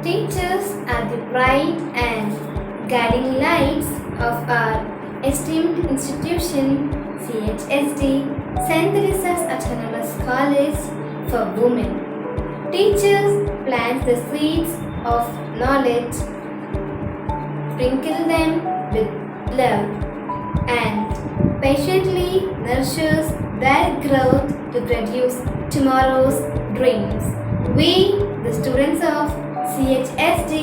Teachers are the bright and guiding lights of our esteemed institution, CHSD, St. Teresa's Autonomous College for Women. Teachers plant the seeds of knowledge, sprinkle them with love, and patiently nurtures their growth to produce tomorrow's dreams. We, the students of CHSD,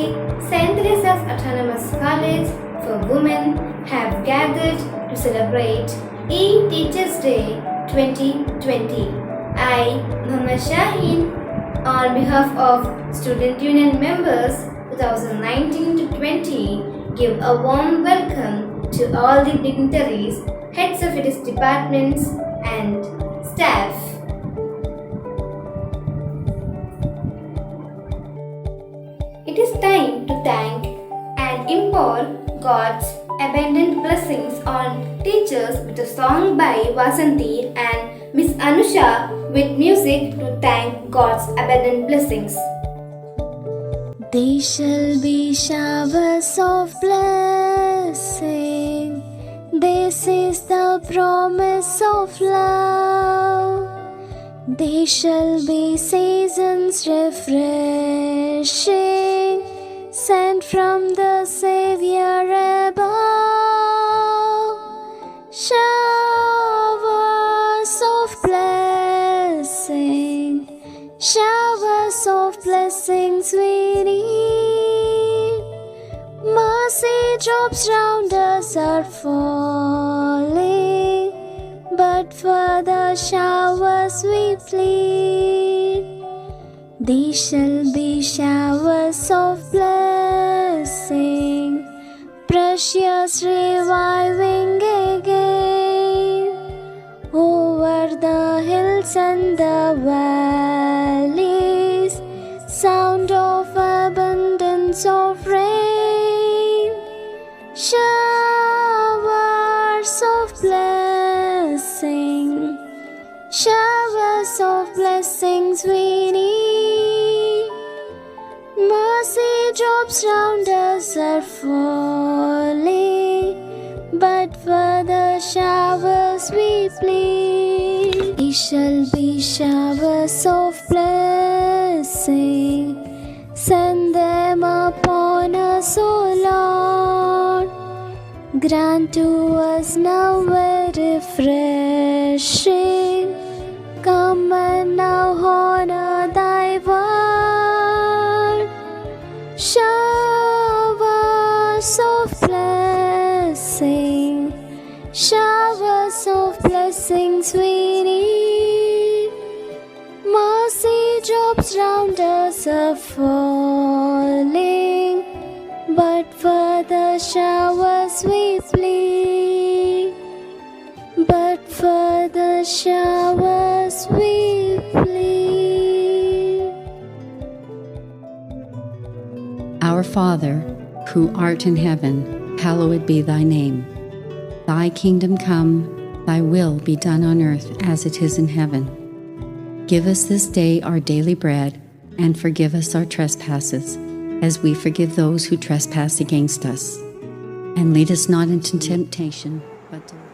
St. Teresa's Autonomous College for Women, have gathered to celebrate E-Teachers Day 2020. I, Muhammad Shaheen, on behalf of Student Union members 2019 to 20, give a warm welcome to all the dignitaries, heads of its departments, and staff. It is time to thank and implore God's abundant blessings on teachers with a song by Vasanti and Miss Anusha with music to thank God's abundant blessings. They shall be showers of blessing. This is the promise of love. They shall be seasons refreshing, sent from the Savior above. Showers of blessing, showers of blessings we need. Mercy drops round us are falling, but for the showers we plead. These shall be showers of blessing, precious reviving again, over the hills and the valleys, sound of abundance of rain. Showers of blessing, showers of blessings we need. Mercy drops round us are falling, but for the showers we plead. These shall be showers of blessing, send them upon us, O Lord. Grant to us now a refreshing. Come and now honor thy word. Showers of blessing, showers of blessings we need. Mercy drops round us are falling, but for the showers we plead. But for the showers we plead. Our Father, who art in heaven, hallowed be thy name. Thy kingdom come, thy will be done on earth as it is in heaven. Give us this day our daily bread, and forgive us our trespasses, as we forgive those who trespass against us. And lead us not into temptation, but deliver us.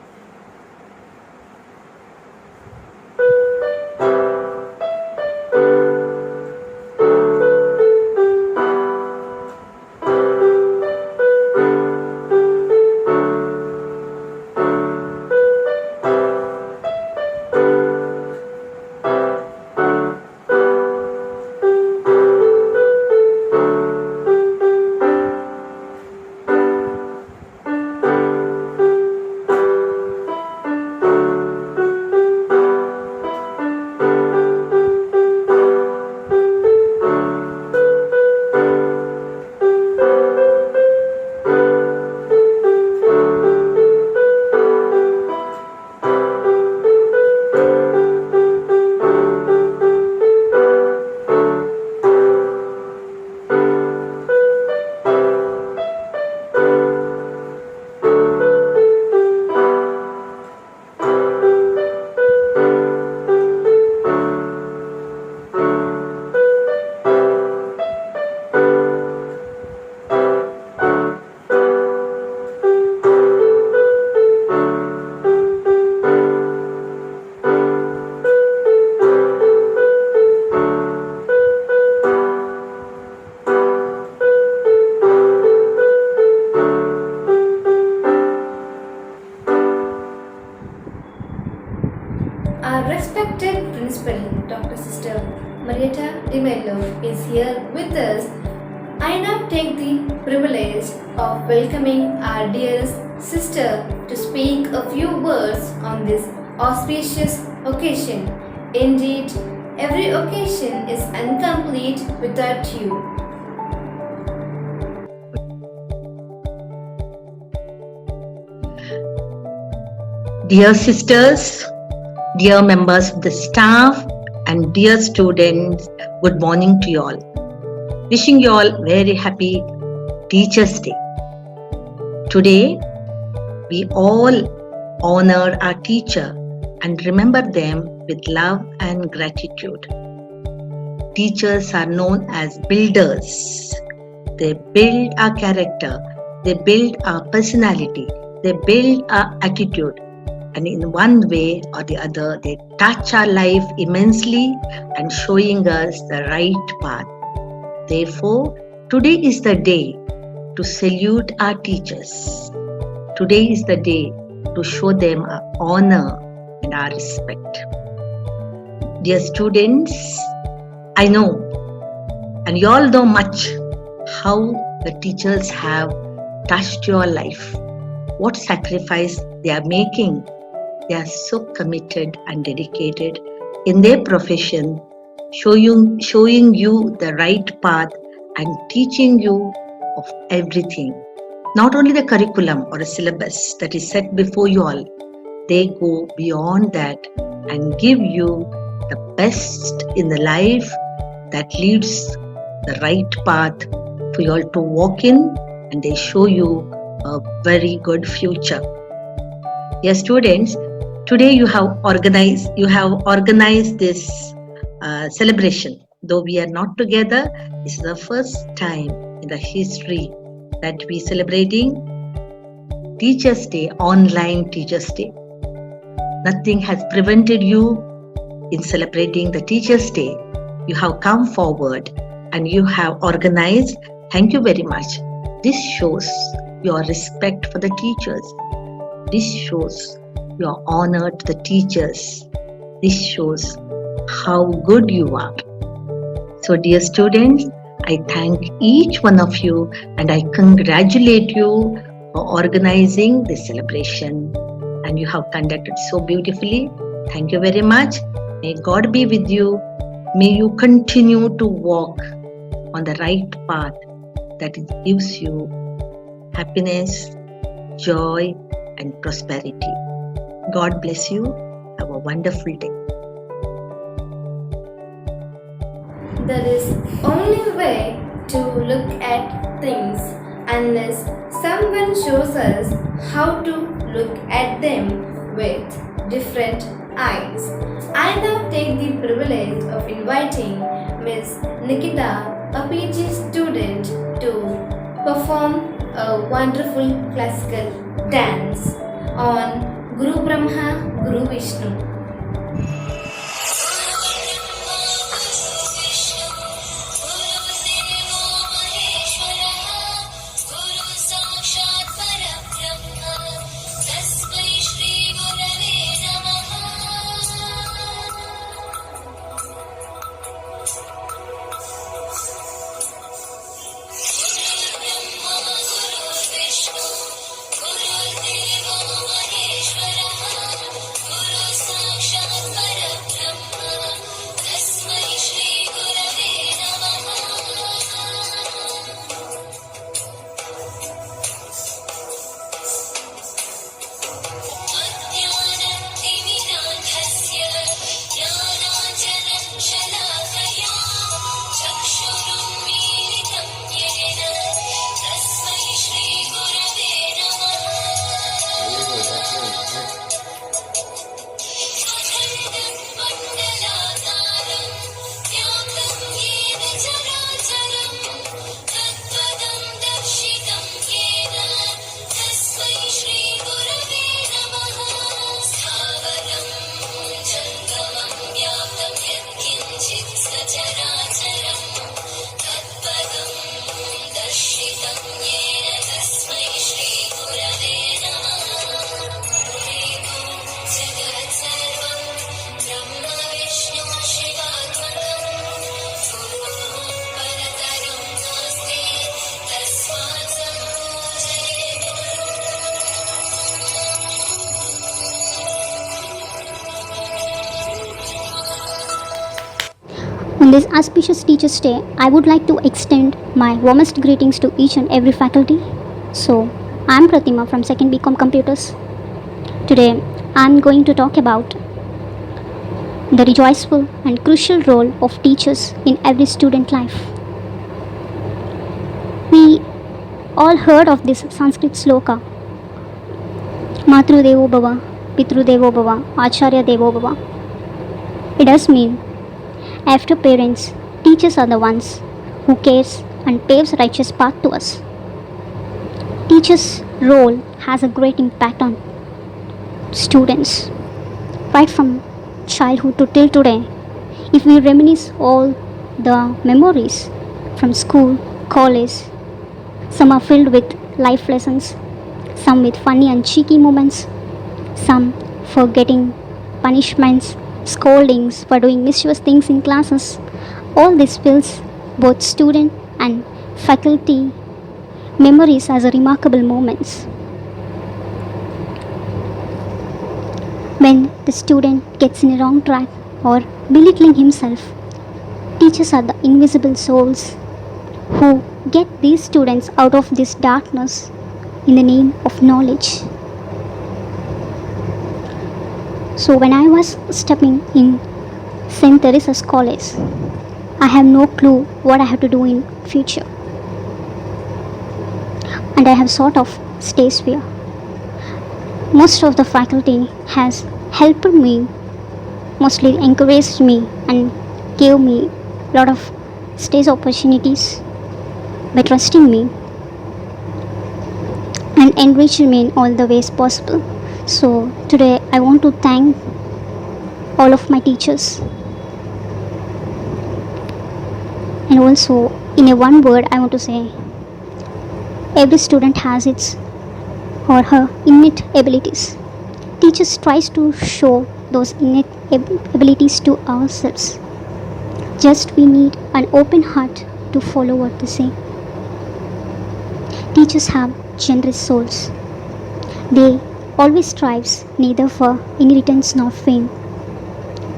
Our respected principal, Dr. Sister Marietta Di Mello, is here with us. I now take the privilege of welcoming our dearest sister to speak a few words on this auspicious occasion. Indeed, every occasion is incomplete without you. Dear sisters, dear members of the staff, and dear students, good morning to you all. Wishing you all very happy Teachers' Day. Today, we all honor our teacher and remember them with love and gratitude. Teachers are known as builders. They build our character, they build our personality, they build our attitude. And in one way or the other, they touch our life immensely and showing us the right path. Therefore, today is the day to salute our teachers. Today is the day to show them our honor and our respect. Dear students, I know, and you all know much, how the teachers have touched your life. What sacrifice they are making. They are so committed and dedicated in their profession, showing you the right path and teaching you of everything. Not only the curriculum or a syllabus that is set before you all, they go beyond that and give you the best in the life that leads the right path for you all to walk in, and they show you a very good future. Dear students, today you have organized this celebration. Though we are not together, this is the first time in the history that we celebrating Teachers' Day, online Teachers' Day. Nothing has prevented you in celebrating the Teachers' Day. You have come forward and you have organized. Thank you very much. This shows your respect for the teachers. This shows your honor to the teachers. This shows how good you are. So dear students, I thank each one of you and I congratulate you for organizing this celebration. And you have conducted so beautifully. Thank you very much. May God be with you. May you continue to walk on the right path that gives you happiness, joy, and prosperity. God bless you. Have a wonderful day. There is only way to look at things unless someone shows us how to look at them with different eyes. I now take the privilege of inviting Miss Nikita, a PG student, to perform a wonderful classical dance on Guru Brahma, Guru Vishnu. Guru On this auspicious Teachers' Day, I would like to extend my warmest greetings to each and every faculty. So, I am Pratima from 2nd BCom Computers. Today, I am going to talk about the rejoiceful and crucial role of teachers in every student life. We all heard of this Sanskrit sloka, Matru Devo Bhava, Pitru Devo Bhava, Acharya Devo Bhava. It does mean, after parents, teachers are the ones who cares and paves righteous path to us. Teachers' role has a great impact on students, right from childhood to till today. If we reminisce all the memories from school, college, some are filled with life lessons, some with funny and cheeky moments, some for getting punishments, scoldings for doing mischievous things in classes. All this fills both student and faculty memories as a remarkable moments. When the student gets in a wrong track or belittling himself, teachers are the invisible souls who get these students out of this darkness in the name of knowledge. So when I was stepping in St. Teresa's College, I have no clue what I have to do in future. And I have sort of stage fear. Most of the faculty has helped me, mostly encouraged me and gave me a lot of stage opportunities by trusting me and enriched me in all the ways possible. So today I want to thank all of my teachers. And also in a one word I want to say, every student has its or her innate abilities. Teachers tries to show those innate abilities to ourselves. Just we need an open heart to follow what they say. Teachers have generous souls. They always strives neither for inheritance nor fame.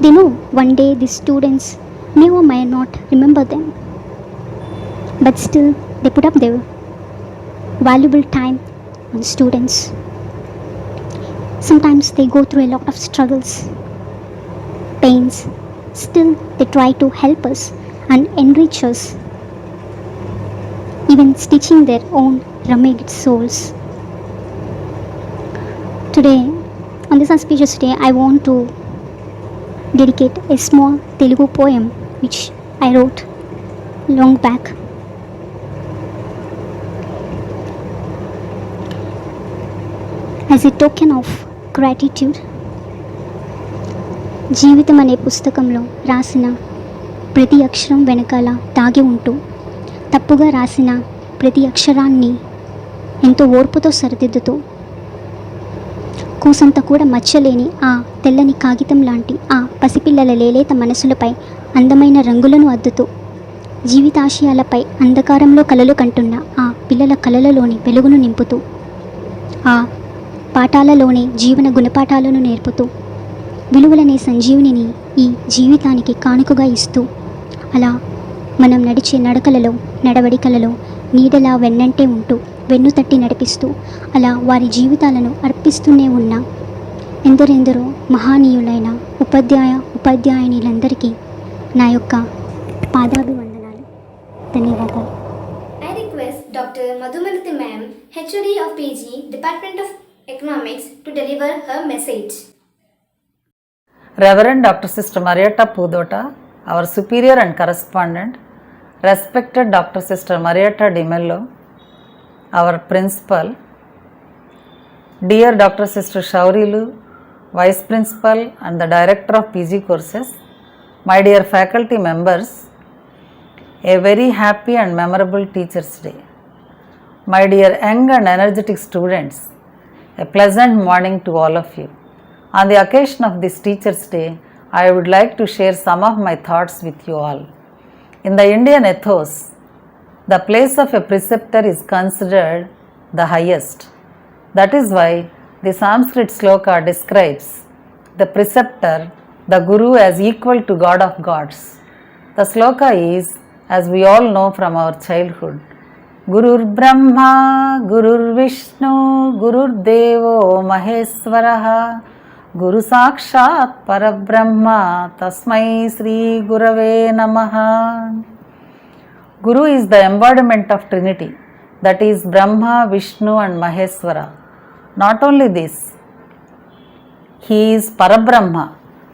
They know one day the students may or may not remember them, but still they put up their valuable time on students. Sometimes they go through a lot of struggles, pains, still they try to help us and enrich us, even stitching their own rugged souls. Today, on this auspicious day, I want to dedicate a small Telugu poem which I wrote long back. As a token of gratitude, జీవితం అనే పుస్తకంలో రాసిన ప్రతి అక్షరం వెనకాల దాగి ఉంటూ తప్పుగా రాసిన ప్రతి అక్షరాన్ని ఎంతో ఓర్పుతో సరిదిద్దుతూ కూసంత కూడా మచ్చలేని ఆ తెల్లని కాగితం లాంటి ఆ పసిపిల్లల లేలేత మనసులపై అందమైన రంగులను అద్దుతూ జీవితాశయాలపై అంధకారంలో కలలు కంటున్న ఆ పిల్లల కలలలోని వెలుగును నింపుతూ ఆ పాఠాలలోని జీవన గుణపాఠాలను నేర్పుతూ విలువలనే సంజీవిని ఈ జీవితానికి కానుకగా ఇస్తూ అలా మనం నడిచే నడకలలో నడవడికలలో నీడలా వెన్నంటే ఉంటూ వెన్ను తట్టి నడిపిస్తూ అలా వారి జీవితాలను అర్పిస్తూనే ఉన్న ఎందరెందరో మహానీయులైన ఉపాధ్యాయునిలందరికీ నా యొక్క పాదాభివందనాలు. ధన్యవాదాలు. I request Dr. Madhumalati Ma'am, HOD of PG, Department of Economics, to deliver her message. Reverend Dr. Sister Marietta Pudota, our superior and correspondent, respected Dr. Sister Marietta Di Mello, our principal, dear Dr. Sister Shaurilu, Vice Principal and the Director of PG courses, my dear faculty members, a very happy and memorable Teachers' Day. My dear young and energetic students, a pleasant morning to all of you. On the occasion of this Teachers' Day, I would like to share some of my thoughts with you all. In the Indian ethos, the place of a preceptor is considered the highest. That is why the Sanskrit sloka describes the preceptor, the Guru, as equal to God of gods. The sloka is, as we all know from our childhood, Gurur Brahma, Gurur Vishnu, Gurur Devo Maheswaraha, Guru Sakshat Parabrahma, Tasmai Sri Gurave Namaha. Guru is the embodiment of Trinity, that is Brahma, Vishnu and Maheswara. Not only this, he is Parabrahma,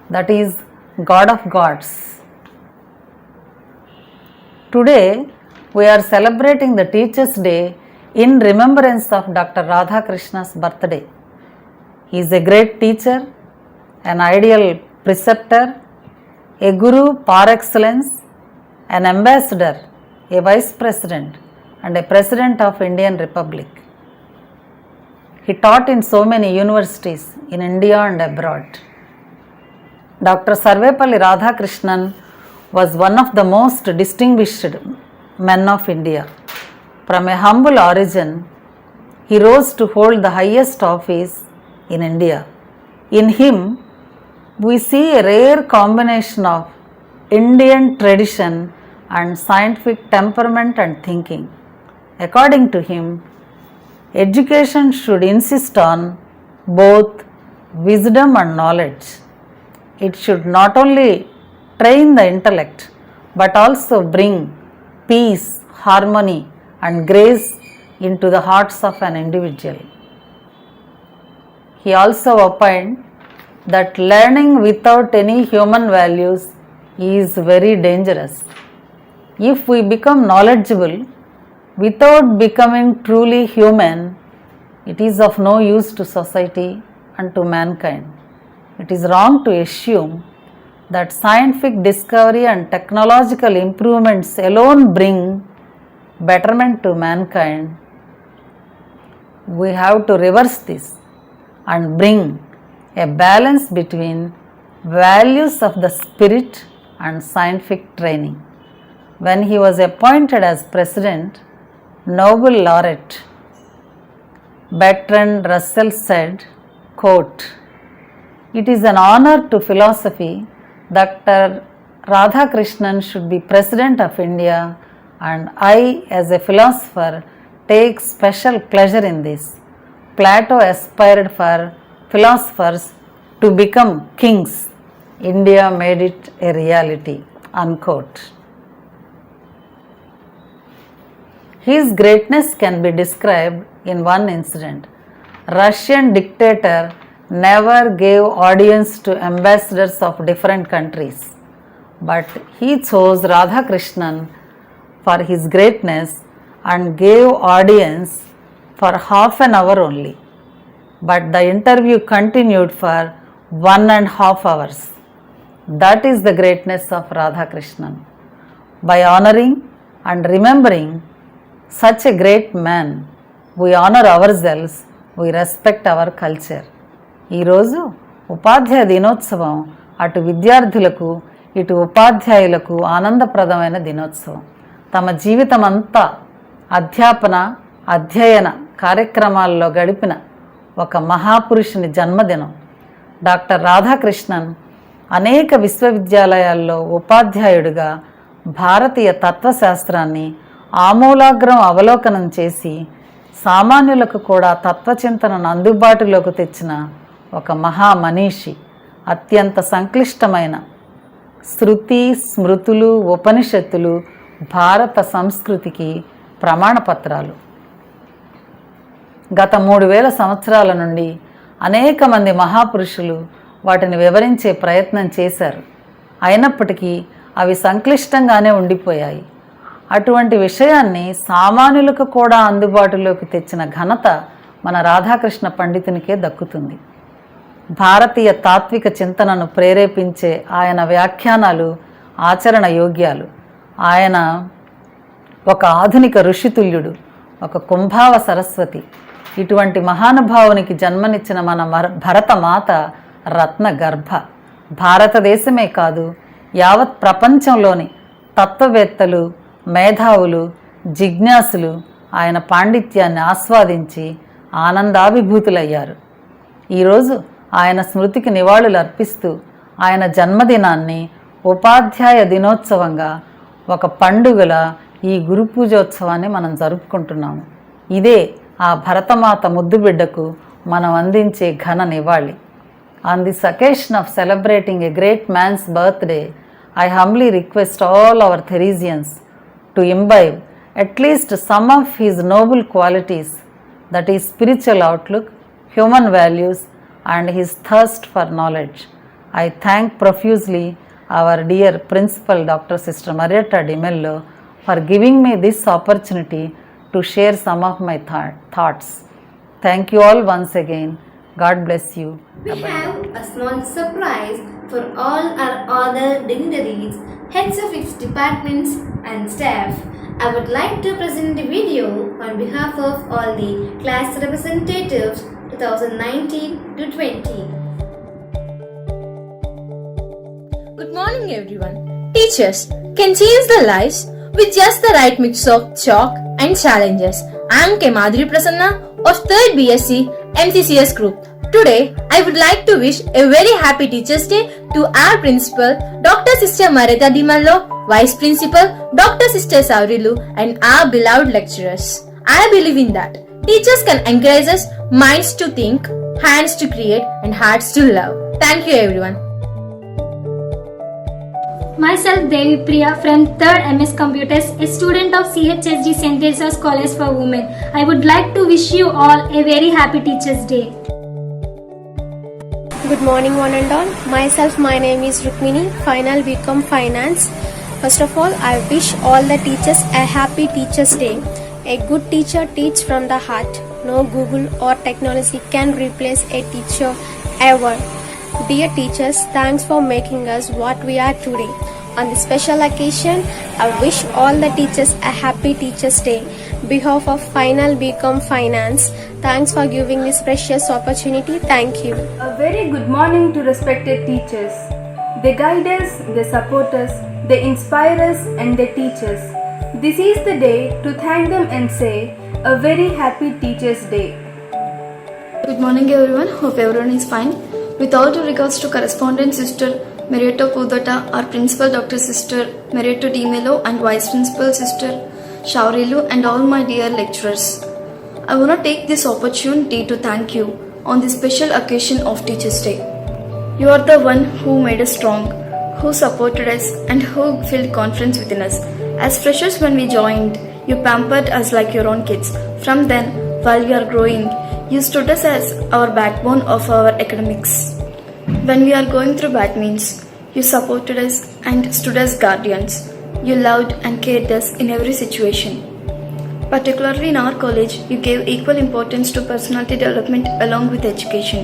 that is God of gods. Today, we are celebrating the Teachers' Day in remembrance of Dr. Radha Krishna's birthday. He is a great teacher, an ideal preceptor, a guru par excellence, an ambassador, a vice president, and a president of Indian Republic. He taught in so many universities in India and abroad. Dr. Sarvepalli Radhakrishnan was one of the most distinguished men of India. From a humble origin, he rose to hold the highest office in India. In him, we see a rare combination of Indian tradition and scientific temperament and thinking. According to him, education should insist on both wisdom and knowledge. It should not only train the intellect but also bring peace, harmony, and grace into the hearts of an individual. He also opined that learning without any human values is very dangerous. If we become knowledgeable without becoming truly human, it is of no use to society and to mankind. It is wrong to assume that scientific discovery and technological improvements alone bring betterment to mankind. We have to reverse this and bring a balance between values of the spirit and scientific training. When he was appointed as president, Nobel laureate Bertrand Russell said, quote, "It is an honor to philosophy that Dr. Radhakrishnan should be President of India, and I, as a philosopher, take special pleasure in this. Plato aspired for philosophers to become kings. India made it a reality." Unquote. His greatness can be described in one incident. Russian dictator never gave audience to ambassadors of different countries, but he chose Radhakrishnan for his greatness and gave audience for half an hour only. But the interview continued for 1.5 hours. That is the greatness of Radhakrishnan. By honoring and remembering such a great man, we honor ourselves, we respect our culture. ఈరోజు ఉపాధ్యాయ దినోత్సవం అటు విద్యార్థులకు ఇటు ఉపాధ్యాయులకు ఆనందప్రదమైన దినోత్సవం. తమ జీవితం అంతా అధ్యాపన అధ్యయన కార్యక్రమాల్లో గడిపిన ఒక మహాపురుషుని జన్మదినం. డాక్టర్ రాధాకృష్ణన్ అనేక విశ్వవిద్యాలయాల్లో ఉపాధ్యాయుడిగా భారతీయ తత్వశాస్త్రాన్ని ఆమూలాగ్రం అవలోకనం చేసి సామాన్యులకు కూడా తత్వచింతనను అందుబాటులోకి తెచ్చిన ఒక మహామనీషి. అత్యంత సంక్లిష్టమైన శృతి స్మృతులు ఉపనిషత్తులు భారత సంస్కృతికి ప్రమాణపత్రాలు. గత 3000 సంవత్సరాల నుండి అనేక మంది మహాపురుషులు వాటిని వివరించే ప్రయత్నం చేశారు. అయినప్పటికీ అవి సంక్లిష్టంగానే ఉండిపోయాయి. అటువంటి విషయాన్ని సామాన్యులకు కూడా అందుబాటులోకి తెచ్చిన ఘనత మన రాధాకృష్ణ పండితునికే దక్కుతుంది. భారతీయ తాత్విక చింతనను ప్రేరేపించే ఆయన వ్యాఖ్యానాలు ఆచరణ యోగ్యాలు. ఆయన ఒక ఆధునిక ఋషితుల్యుడు, ఒక కుంభావ సరస్వతి. ఇటువంటి మహానుభావునికి జన్మనిచ్చిన మన భరతమాత రత్న గర్భ. భారతదేశమే కాదు, యావత్ ప్రపంచంలోని తత్వవేత్తలు, మేధావులు, జిజ్ఞాసులు ఆయన పాండిత్యాన్ని ఆస్వాదించి ఆనందాభిభూతులయ్యారు. ఈరోజు ఆయన స్మృతికి నివాళులు అర్పిస్తూ ఆయన జన్మదినాన్ని ఉపాధ్యాయ దినోత్సవంగా ఒక పండుగల ఈ గురు పూజోత్సవాన్ని మనం జరుపుకుంటున్నాము. ఇదే ఆ భరతమాత ముద్దుబిడ్డకు మనం అందించే ఘన నివాళి. On this occasion of celebrating a great man's birthday, I humbly request all our Theresians to imbibe at least some of his noble qualities, that is spiritual outlook, human values and his thirst for knowledge. I thank profusely our dear Principal Dr. Sister Marietta Di Mello for giving me this opportunity to share some of my thoughts. Thank you all once again. God bless you. We have a small surprise for all our other dignitaries, heads of its departments and staff. I would like to present the video on behalf of all the class representatives 2019 to 20. Good morning everyone. Teachers can change their lives with just the right mix of chalk and challenges. I am K. Madhuri Prasanna of 3rd BSc MCCS group. Today, I would like to wish a very happy Teachers' Day to our Principal, Dr. Sister Marietta Di Mello, Vice Principal, Dr. Sister Saurilu, and our beloved lecturers. I believe in that teachers can encourage us minds to think, hands to create, and hearts to love. Thank you everyone. Myself Devi Priya from 3rd MS Computers, a student of CHSD St. Teresa's College for Women. I would like to wish you all a very happy Teachers' Day. Good morning one and all. Myself, my name is Rukmini, final BCom Finance. First of all, I wish all the teachers a happy Teachers' Day. A good teacher teaches from the heart. No Google or technology can replace a teacher ever. Dear teachers, thanks for making us what we are today. On this special occasion, I wish all the teachers a happy Teachers' Day. Behalf of Final BCom Finance, thanks for giving this precious opportunity. Thank you. A very good morning to respected teachers. They guide us, they support us, they inspire us and they teach us. This is the day to thank them and say a very happy Teachers' Day. Good morning everyone, hope everyone is fine. With all due regards to correspondent Sister Marietta Pudota, our Principal Dr. Sister Marietta Di Mello and Vice Principal Sister Shaurilu and all my dear lecturers. I want to take this opportunity to thank you on this special occasion of Teachers' Day. You are the one who made us strong, who supported us and who filled confidence within us. As freshers when we joined, you pampered us like your own kids. From then, while we are growing, you stood us as our backbone of our academics. When we are going through bad means, you supported us and stood as guardians. You loved and cared us in every situation. Particularly in our college, you gave equal importance to personality development along with education.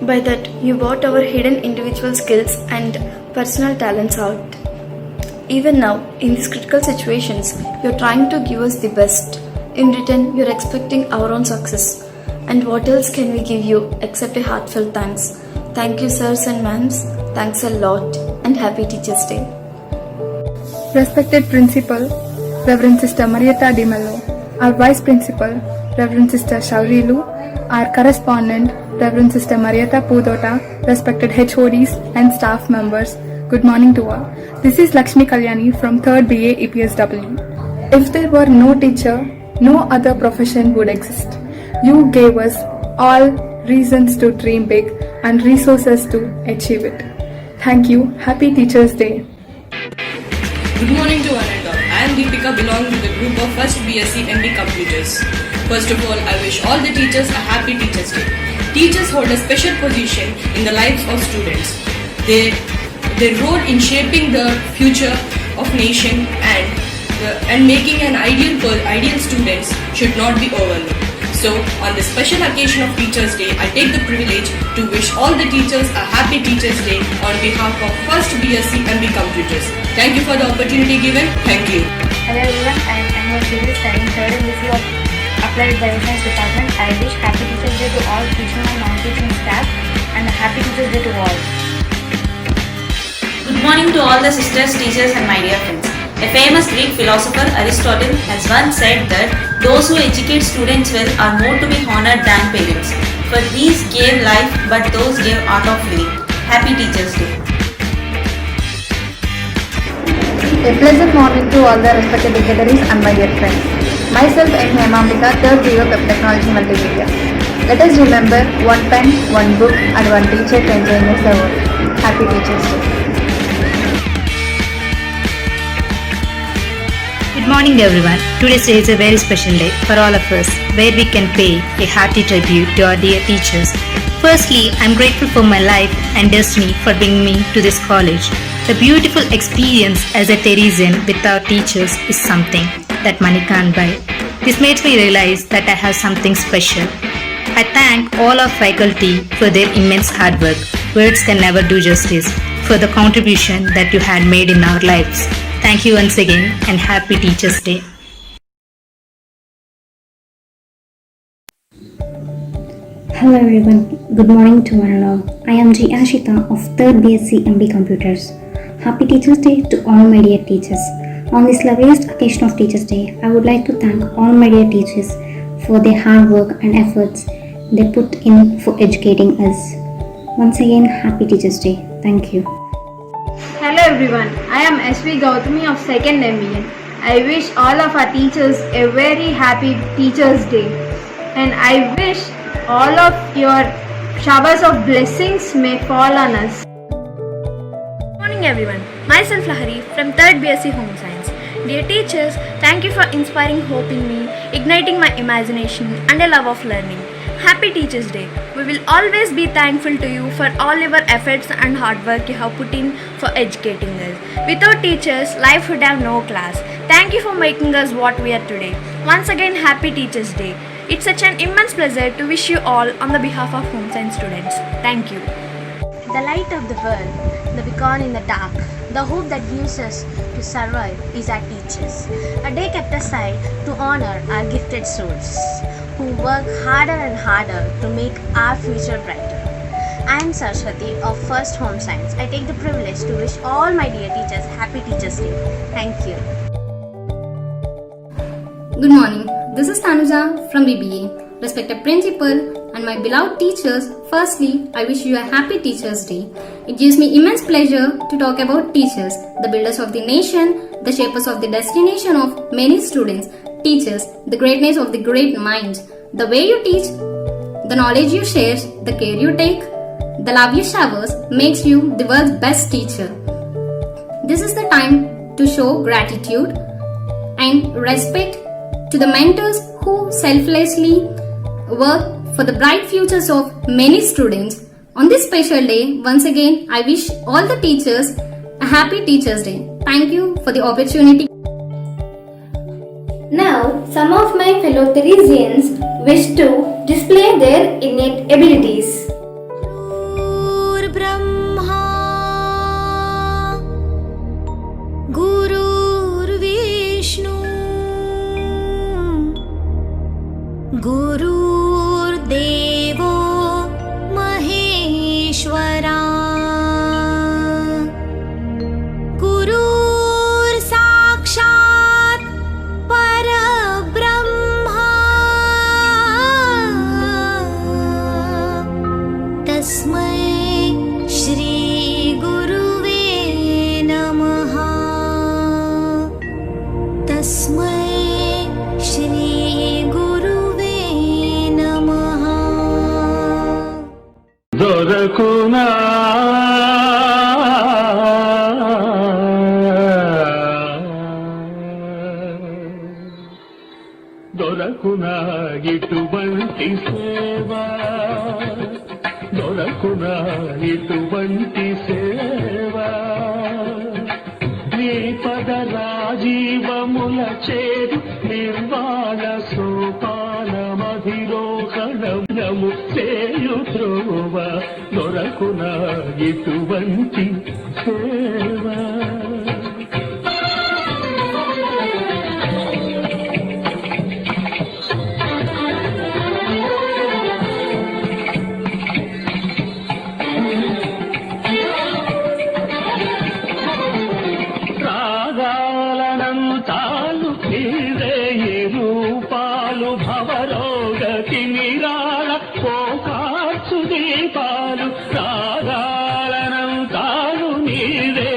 By that, you brought our hidden individual skills and personal talents out. Even now, in these critical situations, you're trying to give us the best. In return, you're expecting our own success. And what else can we give you except a heartfelt thanks? Thank you, sirs and ma'ams. Thanks a lot and happy Teachers' Day. Respected Principal, Reverend Sister Marietta Di Mello, our Vice Principal, Reverend Sister Shaurilu, our Correspondent, Reverend Sister Marietta Pudota, respected HODs and staff members, good morning to all. This is Lakshmi Kalyani from 3rd BA EPSW. If there were no teacher, no other profession would exist. You gave us all reasons to dream big and resources to achieve it. Thank you. Happy Teachers' Day. Good morning to one and all. I am Deepika, belonging to the group of 1st BSc MD Computers. First of all, I wish all the teachers a happy Teachers' Day. Teachers hold a special position in the lives of students. Their role in shaping the future of nation and making an ideal students should not be overlooked. So, on this special occasion of Teachers' Day, I take the privilege to wish all the teachers a happy Teachers' Day on behalf of 1st BSc MD Computers. Thank you for the opportunity given. Thank you. Hello everyone, I am Anwar Siri, studying 3rd MSc of Applied Bioscience Department. I wish happy Teachers' Day to all teaching and non-teaching staff and a happy Teachers' Day to all. Good morning to all the sisters, teachers and my dear friends. A famous Greek philosopher, Aristotle, has once said that those who educate students well are more to be honored than parents. For these gave life, but those gave art of living. Happy Teachers' Day. A pleasant morning to all the respected dignitaries and my dear friends. Myself, M. Hemambika, 3rd BA of Technology Multimedia. Let us remember, one pen, one book and one teacher can change the world. Happy Teachers Day. Good morning everyone. Today's day is a very special day for all of us where we can pay a hearty tribute to our dear teachers. Firstly, I am grateful for my life and destiny for bringing me to this college. The beautiful experience as a Theresian with our teachers is something that money can't buy. This makes me realize that I have something special. I thank all our faculty for their immense hard work. Words can never do justice for the contribution that you had made in our lives. Thank you once again and happy Teachers Day. Hello everyone, good morning to one and all. I am G. Ashita of 3rd BSc MB Computers. Happy Teachers Day to all my dear teachers. On this loveliest occasion of Teachers Day, I would like to thank all my dear teachers for their hard work and efforts they put in for educating us. Once again, happy Teachers Day. Thank you. Hello everyone, I am SV Gautami of 2nd MBA. I wish all of our teachers a very happy Teachers Day. And I wish all of your showers of blessings may fall on us. Good morning everyone, myself Lahari from 3rd BSc Home Science. Dear teachers, thank you for inspiring hope in me, igniting my imagination and a love of learning. Happy Teachers Day. We will always be thankful to you for all your efforts and hard work you have put in for educating us. Without teachers, life would have no class. Thank you for making us what we are today. Once again, happy Teachers Day. It's such an immense pleasure to wish you all on the behalf of Home Science students. Thank you. The light of the world, the beacon in the dark, the hope that gives us to survive is our teachers. A day kept aside to honor our gifted souls who work harder and harder to make our future brighter. I am Saraswati of First Home Science. I take the privilege to wish all my dear teachers happy Teachers Day. Thank you. Good morning. This is Tanuja from BBA. Respected principal and my beloved teachers, firstly, I wish you a happy Teachers Day. It gives me immense pleasure to talk about teachers, the builders of the nation, the shapers of the destination of many students. Teachers, the greatness of the great minds. The way you teach, the knowledge you share, the care you take, the love you showers makes you the world's best teacher. This is the time to show gratitude and respect to the mentors who selflessly work for the bright futures of many students. On this special day, once again, I wish all the teachers a happy Teachers Day. Thank you for the opportunity. Now, some of my fellow Theresians wish to display their innate abilities. गुरुर्देवो महेश्वरा गुरुर्साक्षात् परब्रह्मा तस्मै श्री गुरुवे नमः तस्मै श्री దొరకునా దొరకునా ఇటువంటి సేవ దొరకునా ఇటువంటి సేవ నీ పద రాజీవముల చేరు నిర్వాణ సోపానమధిరోహణము చేయు త్రోవ దొరకునా ఇటువంటి సేవ రాగాలనంతాలు నీరే రూపాలు భవరోగతి నిరాళ పోకార్చు దీపాలు రాగాలనంతాలు నీరే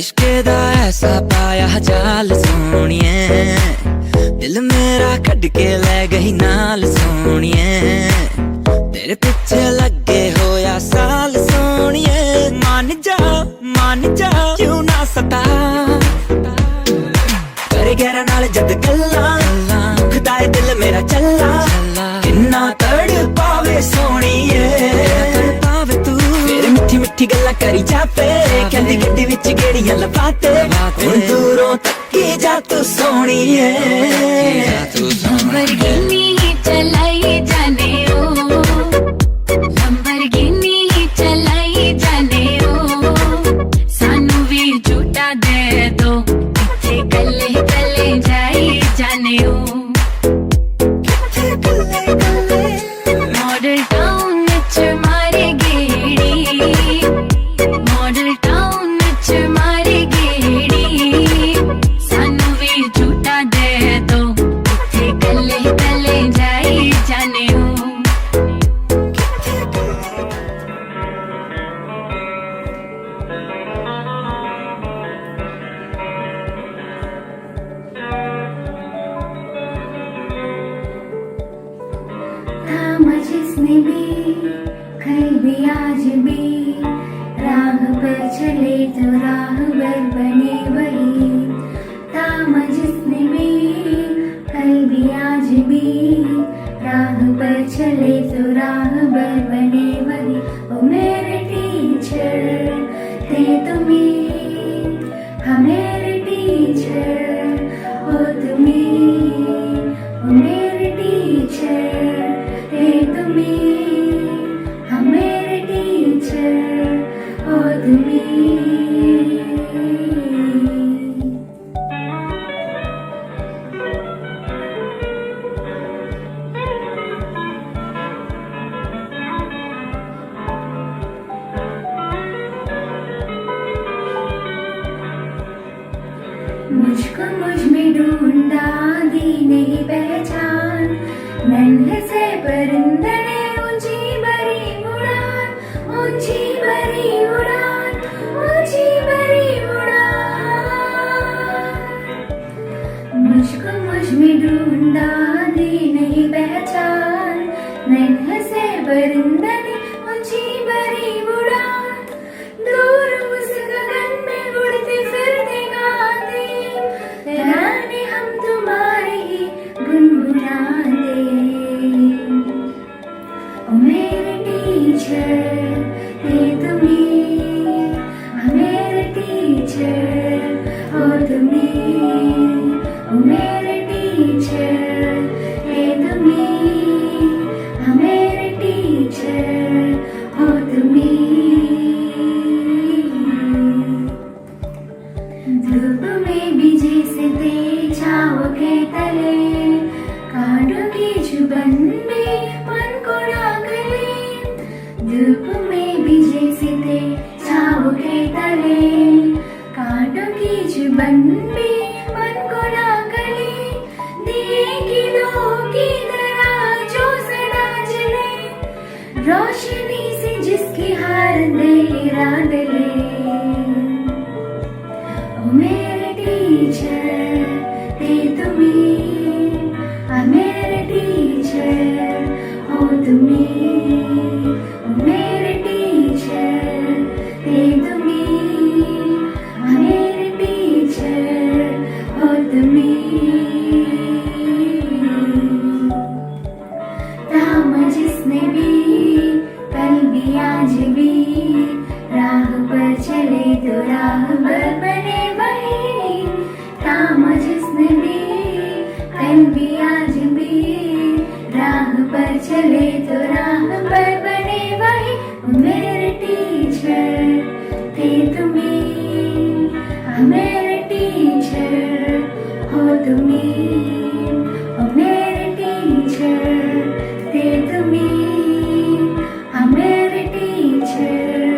इश्क दा ऐसा पाया जाल सोनिए दिल मेरा कट के ले गई नाल सोनिए तेरे पीछे लगे होया साल सोनिए मान जा क्यों ना सता करे गहरा नाल जद गल्ला दुखदा है दिल मेरा चला किन्ना तड़ पावे सोनिए पावे तू मेरे मिठी मिठी गल्ला करी जाते कहंदी गड्डी विच गेड़ियां लवाते हुण दूरों तक्की जा तू सोनिए लंबरगिनी चलाई जाने ओ लंबरगिनी चलाई जाने ओ सानू भी झूठा दे दो इत्थे गले गले जाई जाने ओ मॉडल टाउन विच मारे गेड़ी मॉडल टाउन विच मारे गेड़ी सानू भी झूठा दे दो इत्थे गले गले जाई जाने ओ थाम जिसने भी कल भी आज भी राह पर चले तो राह पर बने वही थाम जिसने भी कल भी आज भी राह पर चले तो राह पर बने वही ओ मेरे टीचर थे तुम्हें हाँ मेरे टीचर हो तुम्हें ओ मेरे टीचर थे तुम्हें हाँ मेरे टीचर हो तुम्हें मुझको मुझ में ढूंढा दी नहीं पहचान नन्हे से परिंदे ने ऊंची भरी उड़ान ऊंची भरी उड़ान ऊंची भरी उड़ान मुझको मुझ में ढूंढा दी नहीं पहचान नन्हे से परिंदे ने ऊंची भरी उड़ान दूर उस गगन में उड़ते फिरते गाते तराने हम तुम्हारे ही गुनगुनाते ओ मेरे टीचर थे तुम्हें हाँ मेरे टीचर हो तुम्हें ओ मेरे टीचर थे तुम्हें हाँ मेरे टीचर हो तुम्हें धूप में बीजे से दे छाव के तले कांटों की जुबान में मन को डाले धूप में बीजे से दे छाव के तले कांटों की जुबान में मन को डाले दिए की लो की तरह जो सदा जले रोशनी से जिसकी हार दे रात ले ओ मेरे टीचर थे तुम्हें हाँ मेरे टीचर हो तुम्हें ओ मेरे टीचर थे तुम्हें हाँ मेरे टीचर हो तुम्हें थाम जिसने भी कल भी आज भी राह पर चले तो राह पर बने वही थाम जिसने भी कल भी आज भी राह पर चले तो राह पर बने वही मेरे टीचर थे तुम्हें हाँ मेरे टीचर हो तुम्हें ओ मेरे टीचर थे तुम्हें हाँ मेरे teacher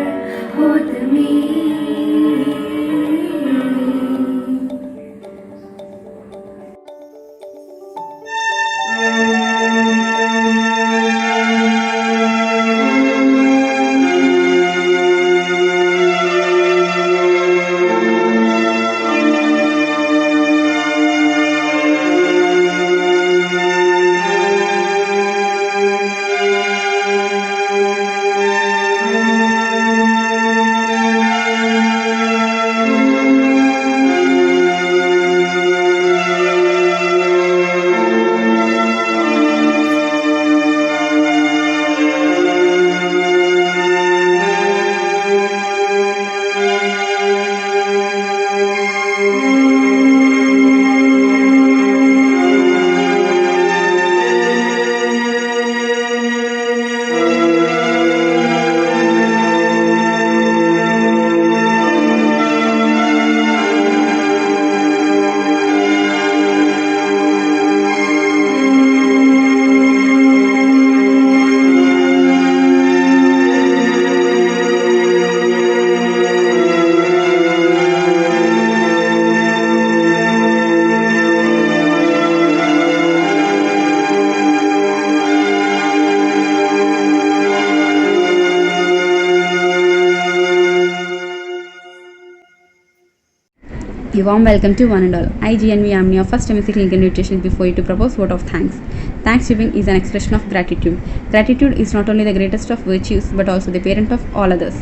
A warm welcome to one and all. I, GNV Amni of First MSc Clinical Nutrition before you to propose vote of thanks. Thanksgiving is an expression of gratitude. Gratitude is not only the greatest of virtues but also the parent of all others.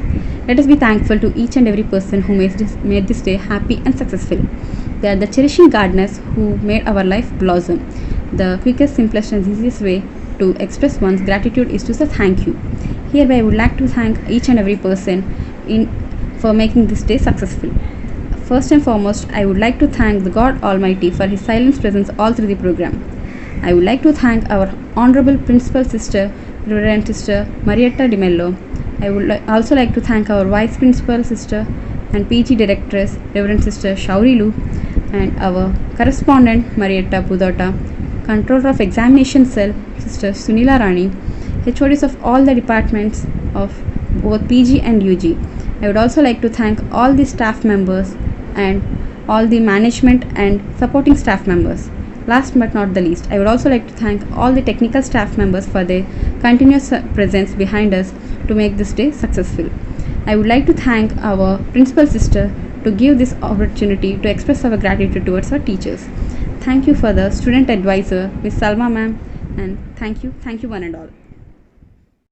Let us be thankful to each and every person who made this day happy and successful. They are the cherishing gardeners who made our life blossom. The quickest, simplest and easiest way to express one's gratitude is to say thank you. Hereby I would like to thank each and every person for making this day successful. First and foremost, I would like to thank the God Almighty for His silent presence all through the program. I would like to thank our Honorable Principal Sister, Reverend Sister Marietta Di Mello. I would also like to thank our Vice Principal Sister and PG Directress, Reverend Sister Shaurilu, and our Correspondent Marietta Pudota, Controller of Examination Cell, Sister Sunila Rani, HODs of all the departments of both PG and UG. I would also like to thank all the staff members and all the management and supporting staff members. Last but not the least, I would also like to thank all the technical staff members for their continuous presence behind us to make this day successful. I would like to thank our principal sister to give this opportunity to express our gratitude towards our teachers. Thank you for the student advisor, Ms. Salma ma'am, and thank you one and all.